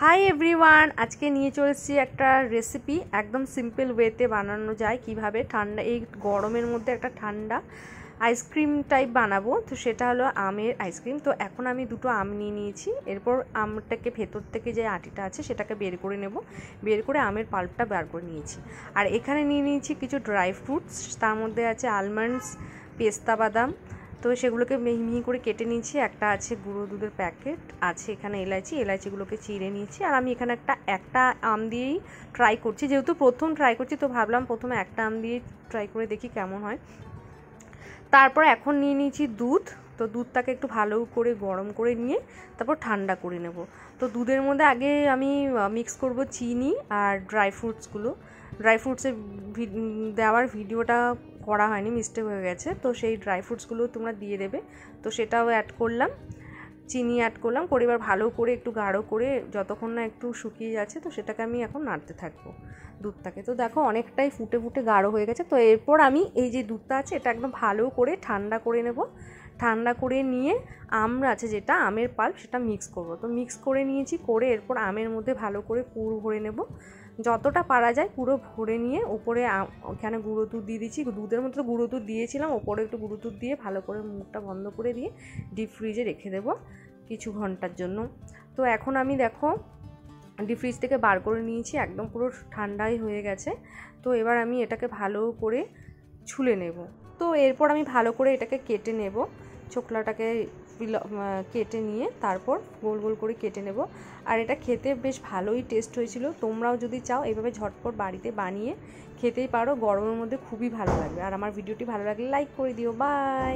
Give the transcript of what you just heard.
Hi everyone, আজকে নিয়ে চলেছি একটা রেসিপি। একদম সিম্পল ওয়েতে বানানো যায় কিভাবে। ঠান্ডা এই গরমের মধ্যে একটা ঠান্ডা আইসক্রিম টাইপ বানাবো। তো সেটা হলো আমের আইসক্রিম। তো এখন আমি দুটো আম নিয়ে নিয়েছি। এরপর আমটাকে ভেতর থেকে যে আটিটা আছে সেটাকে বের করে নেব। বের করে আমের পাল্পটা বার করে নিয়েছি। আর এখানে নিয়ে নিয়েছি কিছু ড্রাই ফ্রুটস। তার মধ্যে আছে আলমন্ডস, পেস্তা বাদাম। তো সেগুলোকে মিহি মিহি করে কেটে নিয়েছি। একটা আছে গুঁড়ো দুধের প্যাকেট, আছে এখানে এলাচিগুলোকে চিড়ে নিয়েছি। আর আমি এখানে একটা আম দিয়েই ট্রাই করছি, যেহেতু প্রথম ট্রাই করছি তো ভাবলাম প্রথমে একটা আম দিয়ে ট্রাই করে দেখি কেমন হয়। তারপর এখন নিয়ে নিয়েছি দুধ। তো দুধটাকে একটু ভালো করে গরম করে নিয়ে তারপর ঠান্ডা করে নেব। তো দুধের মধ্যে আগে আমি মিক্স করব চিনি আর ড্রাই ফ্রুটসের দেওয়ার ভিডিওটা করা হয়নি, মিস্টেক হয়ে গেছে। তো সেই ড্রাই ফ্রুটসগুলো তোমরা দিয়ে দেবে। তো সেটাও অ্যাড করলাম, চিনি অ্যাড করলাম, করে এবার ভালো করে একটু গাঢ় করে যতক্ষণ না একটু শুকিয়ে যাচ্ছে তো সেটাকে আমি এখন নাড়তে থাকবো দুধটাকে। তো দেখো অনেকটাই ফুটে ফুটে গাঢ় হয়ে গেছে। তো এরপর আমি এই যে দুধটা আছে এটা একদম ভালো করে ঠান্ডা করে নেব। ঠান্ডা করে নিয়ে আমরা আছে যেটা আমের পাল্প সেটা মিক্স করব। তো মিক্স করে নিয়েছি, করে এরপর আমের মধ্যে ভালো করে পুর ভরে নেব। যতটা পারা যায় পুরো ভরে নিয়ে ওপরে ওখানে গুঁড়ো দুধ দিয়ে দিচ্ছি। দুধের মধ্যে গুঁড়ো দুধ দিয়েছিলাম, ওপরে একটু গুঁড়ো দুধ দিয়ে ভালো করে মুখটা বন্ধ করে দিয়ে ডিপ ফ্রিজে রেখে দেবো কিছু ঘন্টার জন্য। তো এখন আমি দেখো ডিপ ফ্রিজ থেকে বার করে নিয়েছি, একদম পুরো ঠান্ডাই হয়ে গেছে। তো এবার আমি এটাকে ভালো করে ছুলে নেব। তো এরপর আমি ভালো করে এটাকে কেটে নেব, ছোকলাটাকে কেটে নিয়ে তারপর গোল গোল করে কেটে নেব। আর এটা খেতে বেশ ভালোই টেস্ট হয়েছিল। তোমরাও যদি চাও এইভাবে ঝটপট বাড়িতে বানিয়ে খেতেই পারো, গরমের মধ্যে খুবই ভালো লাগবে। আর আমার ভিডিওটি ভালো লাগলে লাইক করে দিও। বাই।